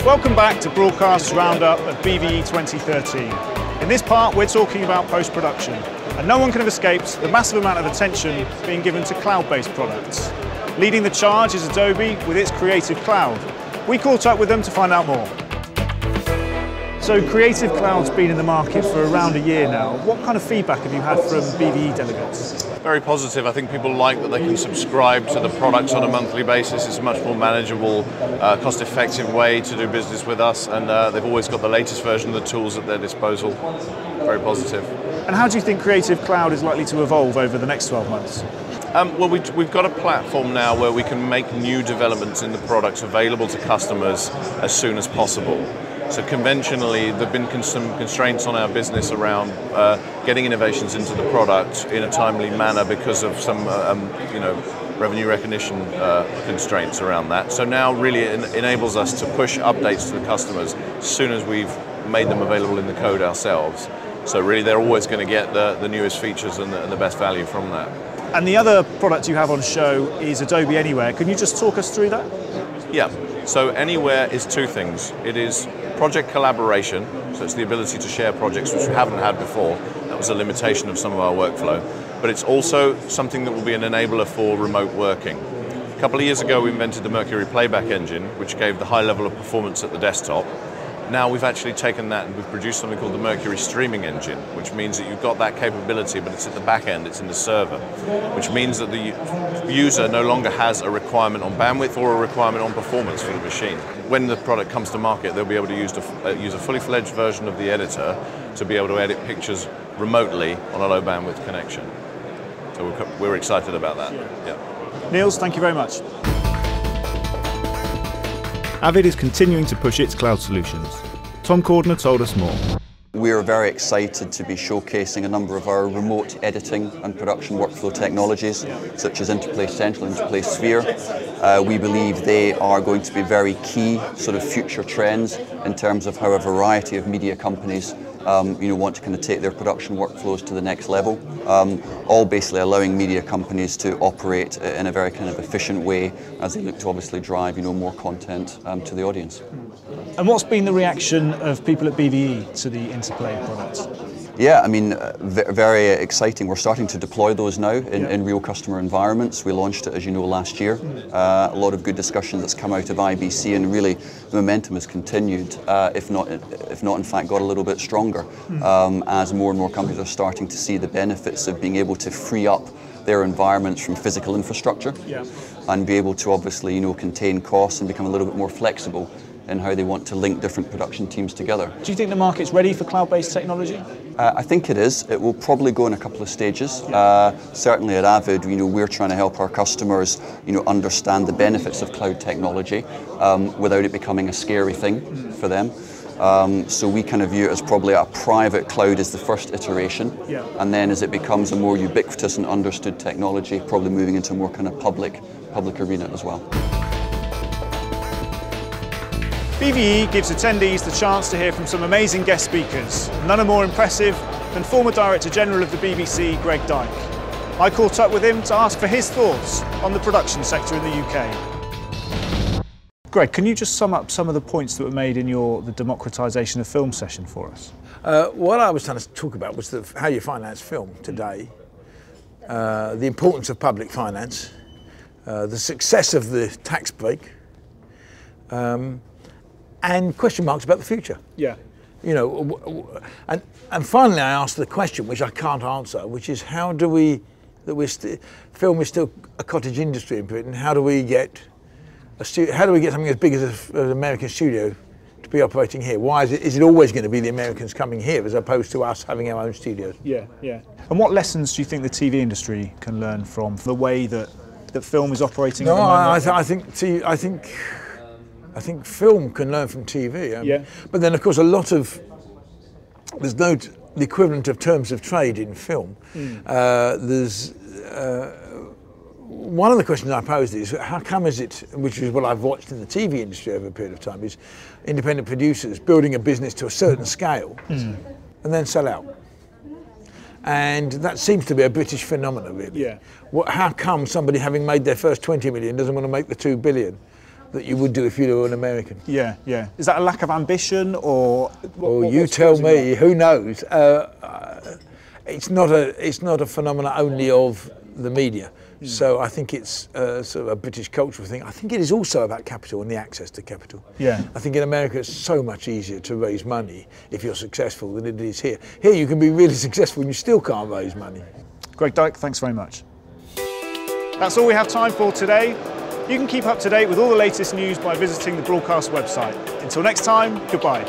Welcome back to Broadcast's Roundup at BVE 2013. In this part, we're talking about post-production, and no one can have escaped the massive amount of attention being given to cloud-based products. Leading the charge is Adobe with its Creative Cloud. We caught up with them to find out more. So Creative Cloud's been in the market for around a year now. What kind of feedback have you had from BVE delegates? Very positive. I think people like that they can subscribe to the products on a monthly basis. It's a much more manageable, cost-effective way to do business with us, and they've always got the latest version of the tools at their disposal. Very positive. And how do you think Creative Cloud is likely to evolve over the next 12 months? Well, we've got a platform now where we can make new developments in the products available to customers as soon as possible. So conventionally, there have been some constraints on our business around getting innovations into the product in a timely manner because of some, revenue recognition constraints around that. So now really it enables us to push updates to the customers as soon as we've made them available in the code ourselves. So really they're always going to get the newest features and the best value from that. And the other product you have on show is Adobe Anywhere. Can you just talk us through that? Yeah. So Anywhere is two things. It is project collaboration, so it's the ability to share projects which we haven't had before. That was a limitation of some of our workflow. But it's also something that will be an enabler for remote working. A couple of years ago we invented the Mercury playback engine, which gave the high level of performance at the desktop. Now we've actually taken that and we've produced something called the Mercury streaming engine, which means that you've got that capability, but it's at the back end, it's in the server, which means that the user no longer has a requirement on bandwidth or a requirement on performance for the machine. When the product comes to market, they'll be able to use a fully fledged version of the editor to be able to edit pictures remotely on a low bandwidth connection. So we're excited about that. Yeah. Niels, thank you very much. Avid is continuing to push its cloud solutions. Tom Cordner told us more. We are very excited to be showcasing a number of our remote editing and production workflow technologies, such as Interplay Central, Interplay Sphere. We believe they are going to be very key sort of future trends in terms of how a variety of media companies want to kind of take their production workflows to the next level, all basically allowing media companies to operate in a very kind of efficient way as they look to obviously drive more content to the audience. And what's been the reaction of people at BVE to the Interplay products? Yeah, I mean, very exciting. We're starting to deploy those now in real customer environments. We launched it, as you know, last year. A lot of good discussion that's come out of IBC, and really the momentum has continued, if not in fact got a little bit stronger, as more and more companies are starting to see the benefits of being able to free up their environments from physical infrastructure and be able to obviously contain costs and become a little bit more flexible in how they want to link different production teams together. Do you think the market's ready for cloud-based technology? I think it is. It will probably go in a couple of stages. Certainly at Avid, we're trying to help our customers, understand the benefits of cloud technology without it becoming a scary thing for them. So we kind of view it as probably a private cloud as the first iteration, and then as it becomes a more ubiquitous and understood technology, probably moving into a more kind of public arena as well. BVE gives attendees the chance to hear from some amazing guest speakers. None are more impressive than former Director General of the BBC, Greg Dyke. I caught up with him to ask for his thoughts on the production sector in the UK. Greg, can you just sum up some of the points that were made in the democratisation of film session for us? What I was trying to talk about was how you finance film today, the importance of public finance, the success of the tax break, and question marks about the future. Yeah. And finally I asked the question, which I can't answer, which is how do we, film is still a cottage industry in Britain, how do we get something as big as an American studio to be operating here? Why is it always going to be the Americans coming here as opposed to us having our own studios? Yeah. And what lessons do you think the TV industry can learn from the way that film is operating at the moment? I think film can learn from TV. But then, of course, there's no the equivalent of terms of trade in film. One of the questions I posed is, how come is it, which is what I've watched in the TV industry over a period of time, is independent producers building a business to a certain scale and then sell out. And that seems to be a British phenomenon, really. How come somebody having made their first 20 million doesn't want to make the 2 billion? that you would do if you were an American. Yeah, yeah. Is that a lack of ambition, or? You tell me. Who knows? It's not a phenomenon only of the media. So I think it's sort of a British cultural thing. I think it is also about capital and the access to capital. Yeah. I think in America it's so much easier to raise money if you're successful than it is here. Here you can be really successful and you still can't raise money. Greg Dyke, thanks very much. That's all we have time for today. You can keep up to date with all the latest news by visiting the broadcast website. Until next time, goodbye.